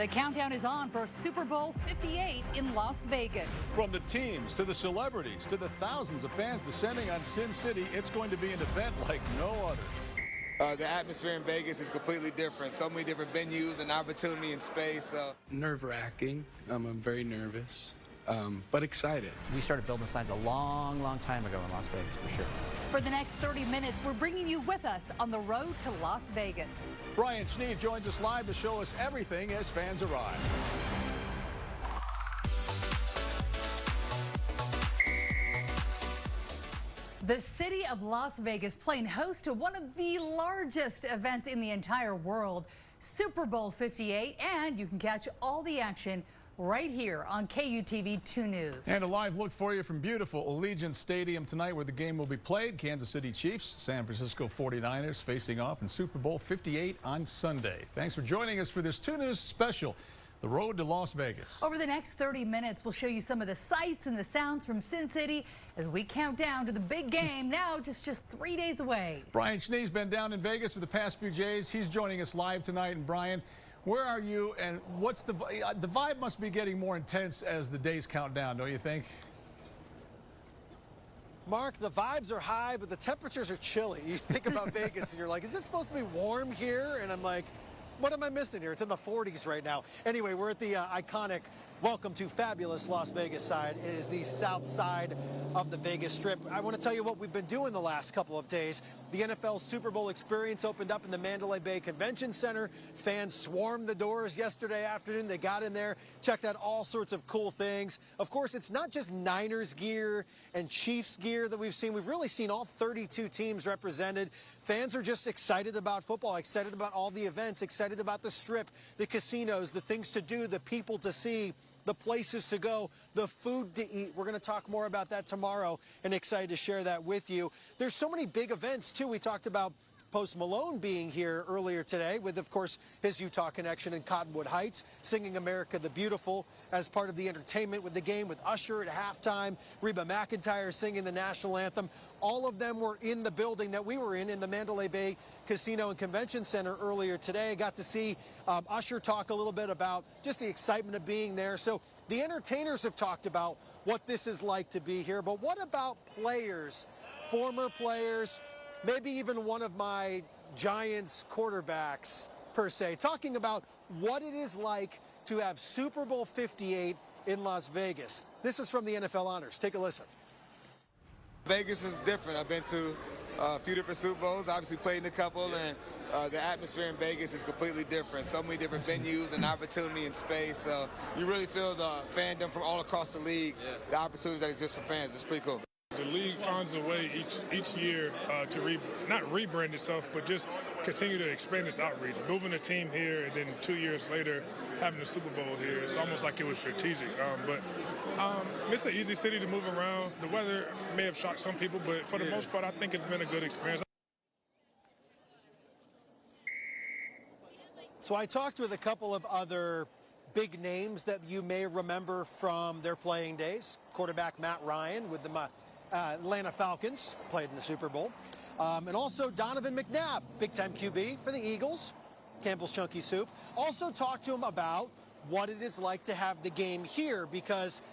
The countdown is on for Super Bowl 58 in Las Vegas. From the teams to the celebrities to the thousands of fans descending on Sin City, it's going to be an event like no other. The atmosphere in Vegas is completely different. So many different venues and opportunity and space. Nerve-wracking. I'm very nervous, but excited. We started building signs a long time ago in Las Vegas, for sure. For the next 30 minutes, we're bringing you with us on the road to Las Vegas. Brian Schnee joins us live to show us everything as fans arrive. The city of Las Vegas playing host to one of the largest events in the entire world, Super Bowl 58, and you can catch all the action right here on KUTV 2 News. And a live look for you from beautiful Allegiant Stadium tonight where the game will be played. Kansas City Chiefs, San Francisco 49ers facing off in Super Bowl 58 on Sunday. Thanks for joining us for this 2 News special, The Road to Las Vegas. Over the next 30 minutes, we'll show you some of the sights and the sounds from Sin City as we count down to the big game now just 3 days away. Brian Schnee's been down in Vegas for the past few days. He's joining us live tonight. And Brian, where are you and what's the vibe must be getting more intense as the days count down, don't you think? Mark, the vibes are high, but the temperatures are chilly. You think about Vegas and you're like, is it supposed to be warm here? And I'm like, what am I missing here? It's in the 40s right now. Anyway, we're at the iconic Welcome to Fabulous Las Vegas side. It is the south side of the Vegas Strip. I want to tell you what we've been doing the last couple of days. The NFL Super Bowl experience opened up in the Mandalay Bay Convention Center. Fans swarmed the doors yesterday afternoon. They got in there, checked out all sorts of cool things. Of course, it's not just Niners gear and Chiefs gear that we've seen. We've really seen all 32 teams represented. Fans are just excited about football, excited about all the events, excited about the Strip, the casinos, the things to do, the people to see, the places to go, the food to eat. We're going to talk more about that tomorrow and excited to share that with you. There's so many big events, too. We talked about Post Malone being here earlier today with, of course, his Utah connection in Cottonwood Heights, singing America the Beautiful as part of the entertainment with the game with Usher at halftime, Reba McEntire singing the national anthem. All of them were in the building that we were in the Mandalay Bay Casino and Convention Center earlier today. Got to see Usher talk a little bit about just the excitement of being there. So the entertainers have talked about what this is like to be here. But what about players, former players, maybe even one of my Giants quarterbacks, per se, talking about what it is like to have Super Bowl 58 in Las Vegas. This is from the NFL Honors. Take a listen. Vegas is different. I've been to a few different Super Bowls, obviously played in a couple, and the atmosphere in Vegas is completely different. So many different venues and opportunity and space. So you really feel the fandom from all across the league, the opportunities that exist for fans. It's pretty cool. The league finds a way each year to not rebrand itself, but just continue to expand its outreach. Moving a team here, and then 2 years later having the Super Bowl here, it's almost like it was strategic. But it's an easy city to move around. The weather may have shocked some people, but for the most part, I think it's been a good experience. So I talked with a couple of other big names that you may remember from their playing days. Quarterback Matt Ryan with the Atlanta Falcons, played in the Super Bowl. And also Donovan McNabb, big-time QB for the Eagles, Campbell's Chunky Soup. Also talked to him about what it is like to have the game here because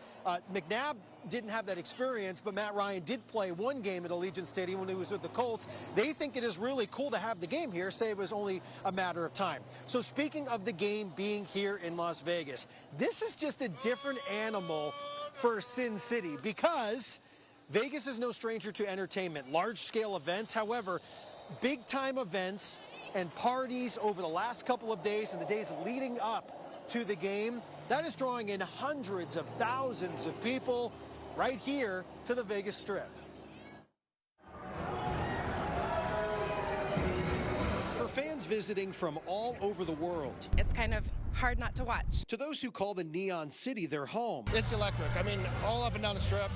McNabb didn't have that experience, but Matt Ryan did play one game at Allegiant Stadium when he was with the Colts. They think it is really cool to have the game here, say it was only a matter of time. So speaking of the game being here in Las Vegas, this is just a different animal for Sin City because Vegas is no stranger to entertainment, large-scale events. However, big-time events and parties over the last couple of days and the days leading up to the game, that is drawing in hundreds of thousands of people right here to the Vegas Strip. For fans visiting from all over the world, it's kind of hard not to watch. To those who call the Neon City their home, it's electric. I mean, all up and down the Strip.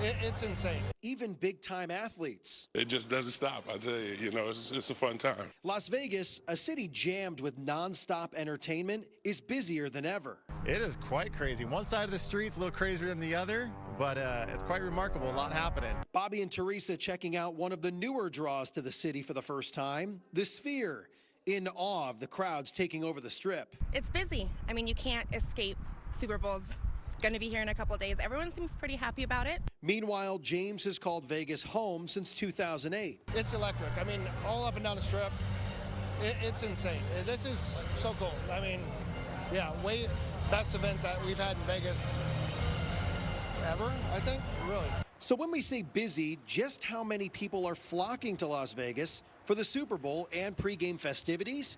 It's insane. Even big-time athletes. It just doesn't stop, I tell you. You know, it's a fun time. Las Vegas, a city jammed with non-stop entertainment, is busier than ever. It is quite crazy. One side of the street's a little crazier than the other, but it's quite remarkable. A lot happening. Bobby and Teresa checking out one of the newer draws to the city for the first time, the Sphere. in awe of the crowds taking over the Strip. It's busy. I mean, you can't escape Super Bowl's going to be here in a couple days. Everyone seems pretty happy about it. Meanwhile, James has called Vegas home since 2008. It's electric. I mean, all up and down the Strip, it's insane. This is so cool. I mean, yeah, best event that we've had in Vegas ever, I think, really. So when we say busy, just how many people are flocking to Las Vegas for the Super Bowl and pregame festivities?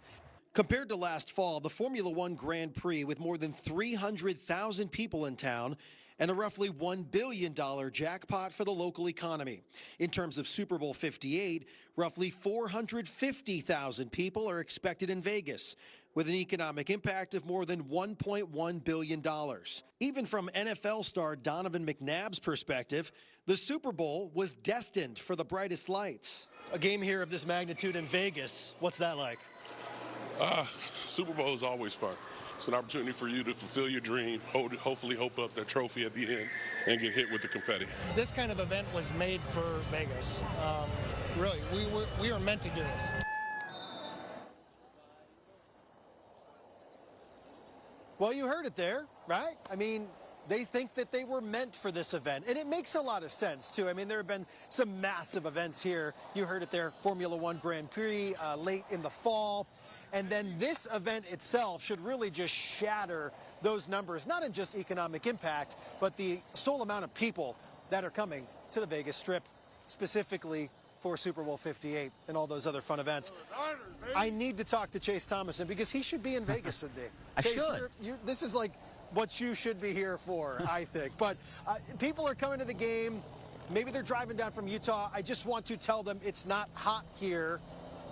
Compared to last fall, the Formula One Grand Prix, with more than 300,000 people in town and a roughly $1 billion jackpot for the local economy. In terms of Super Bowl 58, roughly 450,000 people are expected in Vegas, with an economic impact of more than $1.1 billion. Even from NFL star Donovan McNabb's perspective, the Super Bowl was destined for the brightest lights. A game here of this magnitude in Vegas, what's that like? Super Bowl is always fun. It's an opportunity for you to fulfill your dream, hopefully hope up that trophy at the end, and get hit with the confetti. This kind of event was made for Vegas. Really, we were meant to do this. Well, you heard it there, right? I mean, they think that they were meant for this event, and it makes a lot of sense, too. I mean, there have been some massive events here. You heard it there, Formula One Grand Prix late in the fall. And then this event itself should really just shatter those numbers, not in just economic impact, but the sole amount of people that are coming to the Vegas Strip, specifically for Super Bowl 58 and all those other fun events. I need to talk to Chase Thomason because he should be in Vegas with me. Chase, this is like what you should be here for, I think. But people are coming to the game. Maybe they're driving down from Utah. I just want to tell them it's not hot here.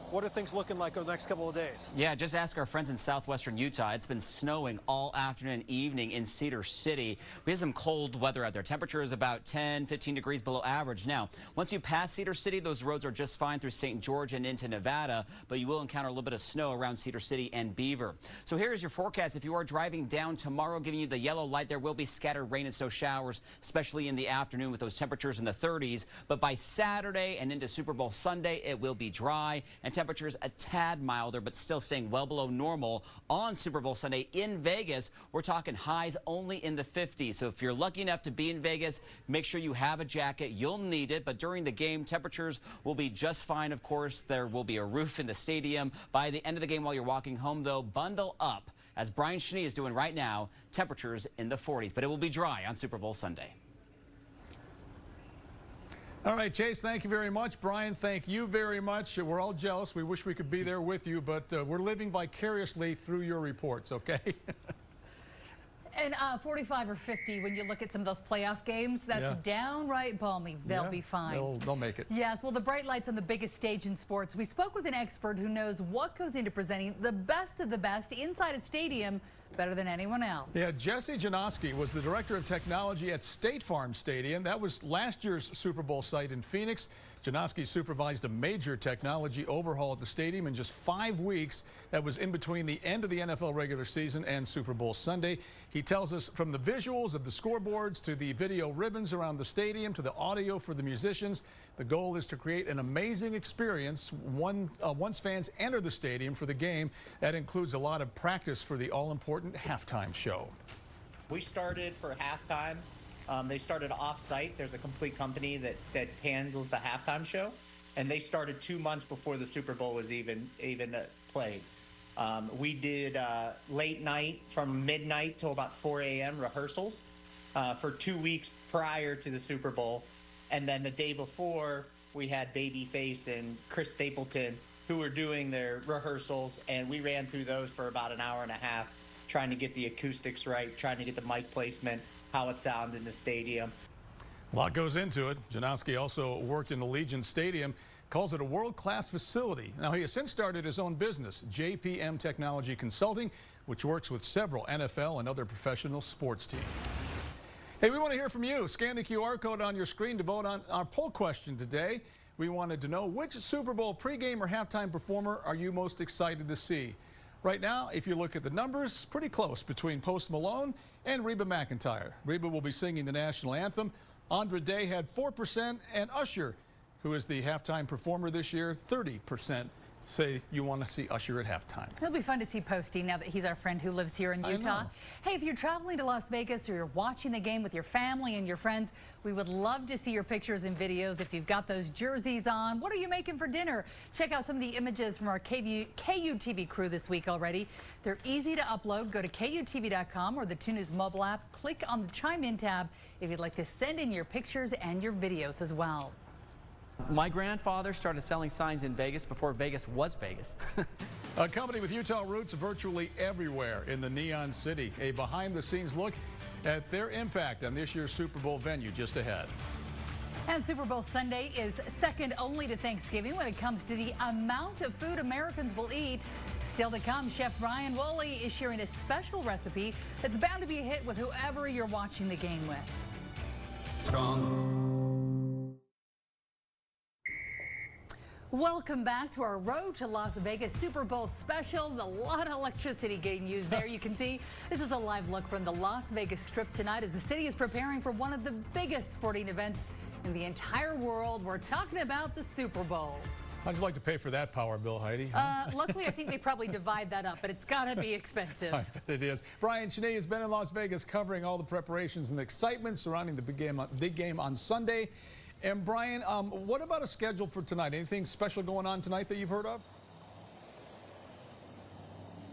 What are things looking like over the next couple of days? Yeah, just ask our friends in southwestern Utah. It's been snowing all afternoon and evening in Cedar City. We have some cold weather out there. Temperature is about 10, 15 degrees below average. Now, once you pass Cedar City, those roads are just fine through St. George and into Nevada, but you will encounter a little bit of snow around Cedar City and Beaver. So here's your forecast. If you are driving down tomorrow, giving you the yellow light, there will be scattered rain and snow showers, especially in the afternoon with those temperatures in the 30s. But by Saturday and into Super Bowl Sunday, it will be dry and temperatures a tad milder, but still staying well below normal on Super Bowl Sunday in Vegas. We're talking highs only in the 50s. So if you're lucky enough to be in Vegas, make sure you have a jacket. You'll need it. But during the game, temperatures will be just fine. Of course, there will be a roof in the stadium. By the end of the game, while you're walking home, though, bundle up. As Brian Cheney is doing right now, temperatures in the 40s. But it will be dry on Super Bowl Sunday. All right, Chase, thank you very much. Brian, thank you very much. We're all jealous. We wish we could be there with you, but we're living vicariously through your reports, okay? And 45 or 50, when you look at some of those playoff games, that's downright balmy. They'll be fine. They'll make it. Yes, well, the bright lights on the biggest stage in sports. We spoke with an expert who knows what goes into presenting the best of the best inside a stadium better than anyone else. Yeah, Jesse Janoski was the director of technology at State Farm Stadium. That was last year's Super Bowl site in Phoenix. Janoski supervised a major technology overhaul at the stadium in just 5 weeks. That was in between the end of the NFL regular season and Super Bowl Sunday. He tells us from the visuals of the scoreboards to the video ribbons around the stadium to the audio for the musicians, the goal is to create an amazing experience once fans enter the stadium for the game. That includes a lot of practice for the all-important halftime show. We started for halftime. They started off-site. There's a complete company that handles the halftime show, and they started 2 months before the Super Bowl was even played. We did late night from midnight till about 4 a.m. rehearsals for 2 weeks prior to the Super Bowl, and then the day before we had Babyface and Chris Stapleton who were doing their rehearsals, and we ran through those for about an hour and a half, trying to get the acoustics right, trying to get the mic placement, how it sounded in the stadium. A lot goes into it. Janoski also worked in the Legion Stadium, calls it a world-class facility. Now, he has since started his own business, JPM Technology Consulting, which works with several NFL and other professional sports teams. Hey, we want to hear from you. Scan the QR code on your screen to vote on our poll question today. We wanted to know, which Super Bowl pregame or halftime performer are you most excited to see? Right now, if you look at the numbers, pretty close between Post Malone and Reba McEntire. Reba will be singing the national anthem. Andra Day had 4%, and Usher, who is the halftime performer this year, 30% say you want to see Usher at halftime. It'll be fun to see Posty now that he's our friend who lives here in Utah. Hey, if you're traveling to Las Vegas or you're watching the game with your family and your friends, we would love to see your pictures and videos. If you've got those jerseys on, what are you making for dinner? Check out some of the images from our KUTV crew this week already. They're easy to upload. Go to KUTV.com or the 2 News mobile app. Click on the Chime In tab if you'd like to send in your pictures and your videos as well. My grandfather started selling signs in Vegas before Vegas was Vegas. A company with Utah roots virtually everywhere in the Neon City. A behind-the-scenes look at their impact on this year's Super Bowl venue just ahead. And Super Bowl Sunday is second only to Thanksgiving when it comes to the amount of food Americans will eat. Still to come, Chef Brian Woolley is sharing a special recipe that's bound to be a hit with whoever you're watching the game with. Strong. Welcome back to our Road to Las Vegas Super Bowl special. A lot of electricity getting used there. You can see this is a live look from the Las Vegas Strip tonight as the city is preparing for one of the biggest sporting events in the entire world. We're talking about the Super Bowl. How'd you like to pay for that power bill, Heidi? Luckily, I think they probably divide that up, but it's got to be expensive. I bet it is. Brian Cheney has been in Las Vegas covering all the preparations and the excitement surrounding the big game on Sunday. And Brian, what about a schedule for tonight? Anything special going on tonight that you've heard of?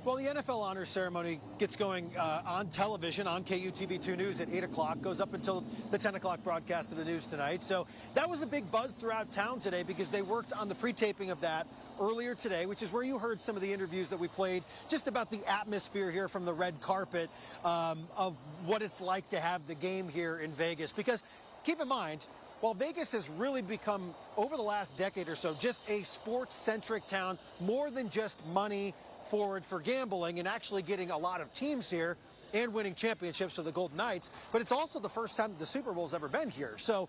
Well, the NFL Honors Ceremony gets going on television on KUTV 2 News at 8 o'clock, goes up until the 10 o'clock broadcast of the news tonight. So that was a big buzz throughout town today because they worked on the pre-taping of that earlier today, which is where you heard some of the interviews that we played just about the atmosphere here from the red carpet of what it's like to have the game here in Vegas. Because keep in mind, while Vegas has really become, over the last decade or so, just a sports-centric town, more than just money forward for gambling and actually getting a lot of teams here and winning championships for the Golden Knights, but it's also the first time that the Super Bowl's ever been here. So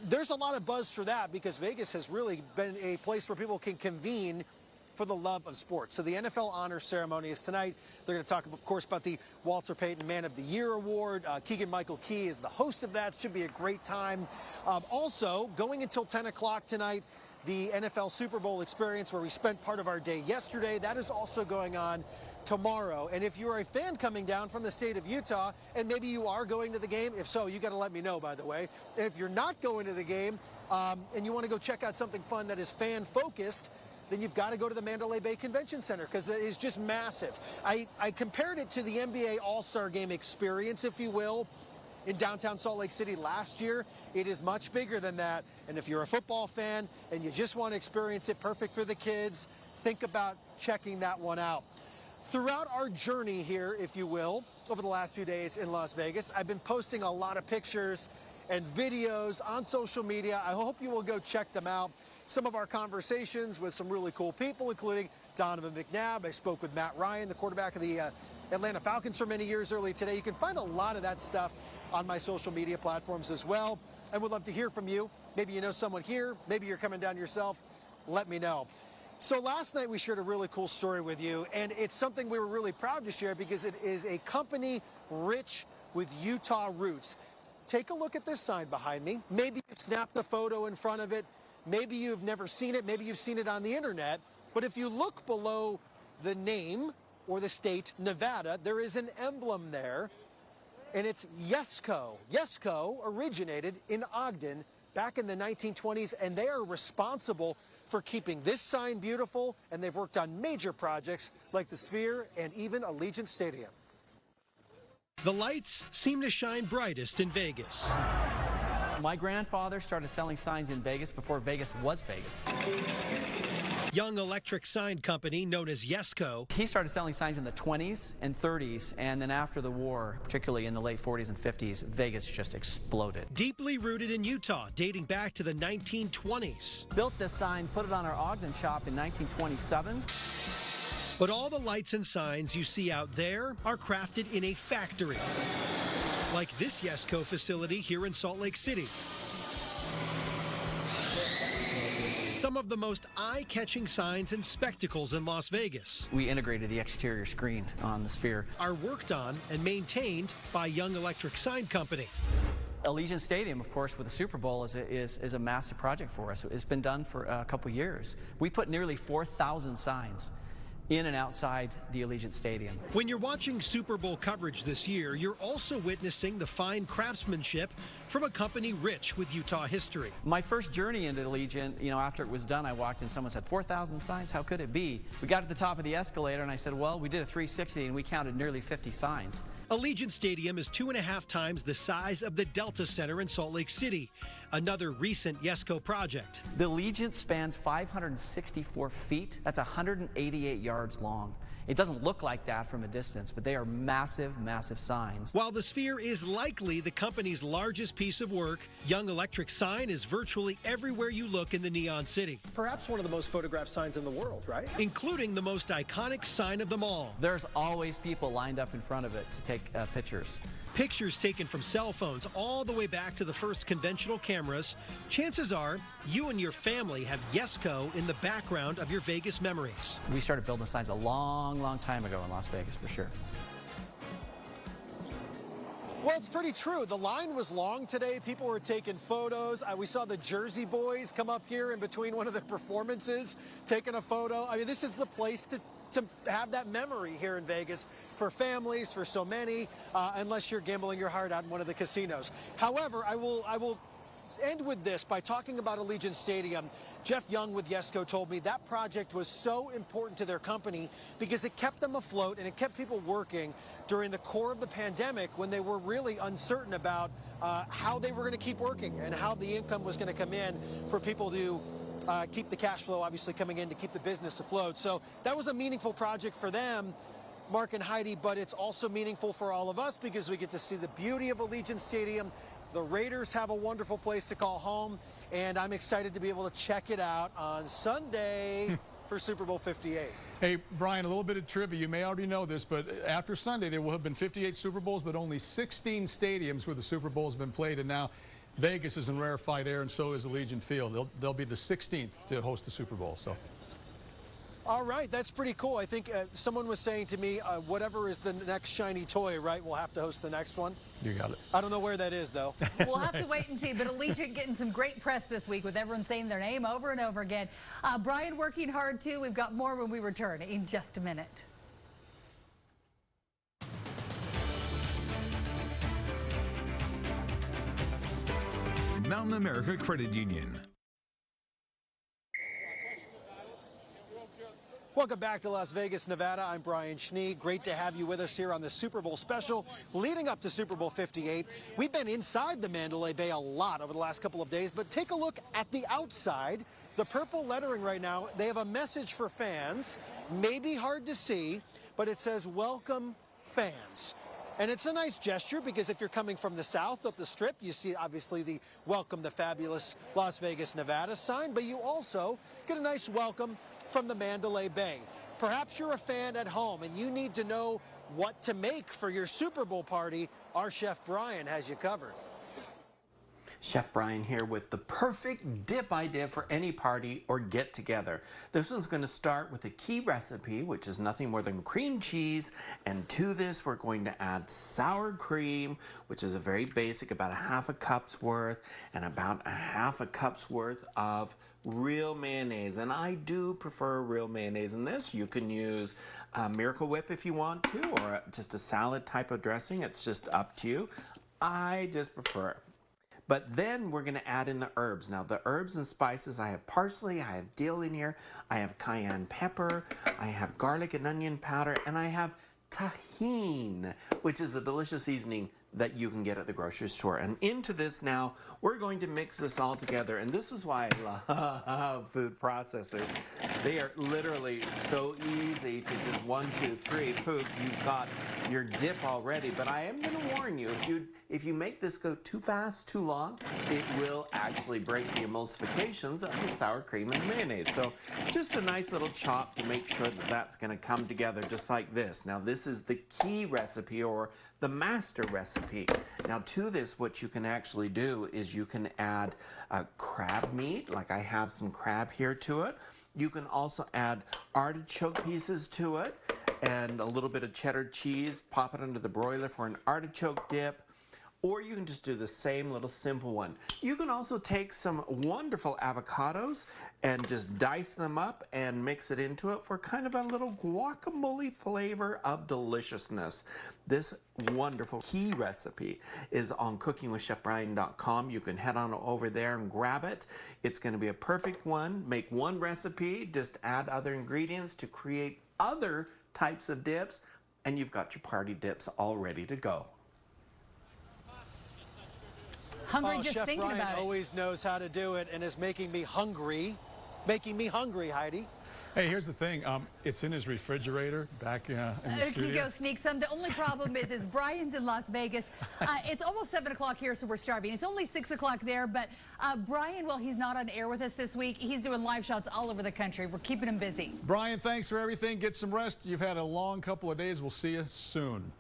there's a lot of buzz for that because Vegas has really been a place where people can convene for the love of sports. So the NFL Honors Ceremony is tonight. They're going to talk, of course, about the Walter Payton Man of the Year Award. Keegan-Michael Key is the host of that. Should be a great time. Also, going until 10 o'clock tonight, the NFL Super Bowl experience where we spent part of our day yesterday. That is also going on tomorrow. And if you're a fan coming down from the state of Utah, and maybe you are going to the game, if so, you got to let me know, by the way. And if you're not going to the game and you want to go check out something fun that is fan-focused, then you've got to go to the Mandalay Bay Convention Center because it is just massive. I compared it to the NBA All-Star Game experience, if you will, in downtown Salt Lake City last year. It is much bigger than that. And if you're a football fan and you just want to experience it, perfect for the kids, think about checking that one out. Throughout our journey here, if you will, over the last few days in Las Vegas, I've been posting a lot of pictures and videos on social media. I hope you will go check them out. Some of our conversations with some really cool people, including Donovan McNabb. I spoke with Matt Ryan, the quarterback of the Atlanta Falcons for many years early today. You can find a lot of that stuff on my social media platforms as well. I would love to hear from you. Maybe you know someone here. Maybe you're coming down yourself. Let me know. So last night we shared a really cool story with you, and it's something we were really proud to share because it is a company rich with Utah roots. Take a look at this sign behind me. Maybe you've snapped a photo in front of it. Maybe you've never seen it. Maybe you've seen it on the internet. But if you look below the name or the state, Nevada, there is an emblem there, and it's Yesco. Yesco originated in Ogden back in the 1920s, and they are responsible for keeping this sign beautiful, and they've worked on major projects like the Sphere and even Allegiant Stadium. The lights seem to shine brightest in Vegas. My grandfather started selling signs in Vegas before Vegas was Vegas. Young electric sign company known as Yesco. He started selling signs in the 20s and 30s, and then after the war, particularly in the late 40s and 50s, Vegas just exploded. Deeply rooted in Utah, dating back to the 1920s. Built this sign, put it on our Ogden shop in 1927. But all the lights and signs you see out there are crafted in a factory, like this Yesco facility here in Salt Lake City. Some of the most eye-catching signs and spectacles in Las Vegas. We integrated the exterior screen on the Sphere. Are worked on and maintained by Young Electric Sign Company. Allegiant Stadium, of course, with the Super Bowl is a massive project for us. It's been done for a couple years. We put nearly 4,000 signs in and outside the Allegiant Stadium. When you're watching Super Bowl coverage this year, you're also witnessing the fine craftsmanship from a company rich with Utah history. My first journey into Allegiant, after it was done, I walked in, someone said, 4,000 signs, how could it be? We got to the top of the escalator and I said, well, we did a 360 and we counted nearly 50 signs. Allegiant Stadium is 2.5 times the size of the Delta Center in Salt Lake City, another recent YESCO project. The Allegiant spans 564 feet. That's 188 yards long. It doesn't look like that from a distance, but they are massive, massive signs. While the Sphere is likely the company's largest piece of work, Young Electric sign is virtually everywhere you look in the Neon City. Perhaps one of the most photographed signs in the world, right? Including the most iconic sign of them all. There's always people lined up in front of it to take pictures. Pictures taken from cell phones all the way back to the first conventional cameras. Chances are you and your family have YESCO in the background of your Vegas memories. We started building signs a long, long time ago in Las Vegas, for sure. Well, it's pretty true. The line was long today. People were taking photos. We saw the Jersey Boys come up here in between one of their performances, taking a photo. I mean, this is the place to have that memory here in Vegas for families, for so many, unless you're gambling your heart out in one of the casinos. However, I will end with this by talking about Allegiant Stadium. Jeff Young with YESCO told me that project was so important to their company because it kept them afloat and it kept people working during the core of the pandemic when they were really uncertain about how they were going to keep working and how the income was going to come in for people to keep the cash flow obviously coming in to keep the business afloat. So that was a meaningful project for them, Mark and Heidi, but it's also meaningful for all of us because we get to see the beauty of Allegiant Stadium. The Raiders have a wonderful place to call home, and I'm excited to be able to check it out on Sunday for Super Bowl 58. Hey, Brian, a little bit of trivia. You may already know this, but after Sunday, there will have been 58 Super Bowls, but only 16 stadiums where the Super Bowl has been played, and now Vegas is in rarefied air, and so is Allegiant Field. They'll be the 16th to host the Super Bowl. So. All right, that's pretty cool. I think someone was saying to me, whatever is the next shiny toy, right, we'll have to host the next one. You got it. I don't know where that is, though. We'll have to wait and see, but Allegiant getting some great press this week with everyone saying their name over and over again. Brian working hard, too. We've got more when we return in just a minute. Mountain America Credit Union. Welcome back to Las Vegas, Nevada. I'm Brian Schnee. Great to have you with us here on the Super Bowl special leading up to Super Bowl 58. We've been inside the Mandalay Bay a lot over the last couple of days, but take a look at the outside. The purple lettering right now, they have a message for fans, maybe hard to see, but it says, "Welcome fans." And it's a nice gesture because if you're coming from the south up the strip, you see obviously the "Welcome to Fabulous Las Vegas, Nevada" sign, but you also get a nice welcome from the Mandalay Bay. Perhaps you're a fan at home and you need to know what to make for your Super Bowl party. Our chef Brian has you covered. Chef Brian here with the perfect dip idea for any party or get together. This one's going to start with a key recipe, which is nothing more than cream cheese, and to this we're going to add sour cream, which is a very basic, about a half a cup's worth, and about a half a cup's worth of real mayonnaise. And I do prefer real mayonnaise in this. You can use Miracle Whip if you want to, or just a salad type of dressing. It's just up to you. I just prefer it. But then we're going to add in the herbs. Now the herbs and spices, I have parsley, I have dill in here, I have cayenne pepper, I have garlic and onion powder, and I have tahine, which is a delicious seasoning that you can get at the grocery store. And into this now, we're going to mix this all together. And this is why I love food processors. They are literally so easy to just 1, 2, 3, poof, you've got your dip already. But I am going to warn you, if you make this go too fast, too long, it will actually break the emulsifications of the sour cream and mayonnaise. So just a nice little chop to make sure that that's going to come together just like this. Now this is the key recipe, or the master recipe. Now to this, what you can actually do is you can add crab meat, like I have some crab here to it. You can also add artichoke pieces to it and a little bit of cheddar cheese. Pop it under the broiler for an artichoke dip. or you can just do the same little simple one. You can also take some wonderful avocados and just dice them up and mix it into it for kind of a little guacamole flavor of deliciousness. This wonderful key recipe is on cookingwithchefbrian.com. You can head on over there and grab it. It's going to be a perfect one. Make one recipe, just add other ingredients to create other types of dips, and you've got your party dips all ready to go. Hungry just Chef thinking Brian about it. always knows how to do it and is making me hungry, Heidi. Hey, here's the thing. It's in his refrigerator back in the He studio. go sneak some. The only problem is Brian's in Las Vegas. It's almost 7 o'clock here, so we're starving. It's only 6 o'clock there, but Brian, well, he's not on air with us this week. He's doing live shots all over the country. We're keeping him busy. Brian, thanks for everything. Get some rest. You've had a long couple of days. We'll see you soon.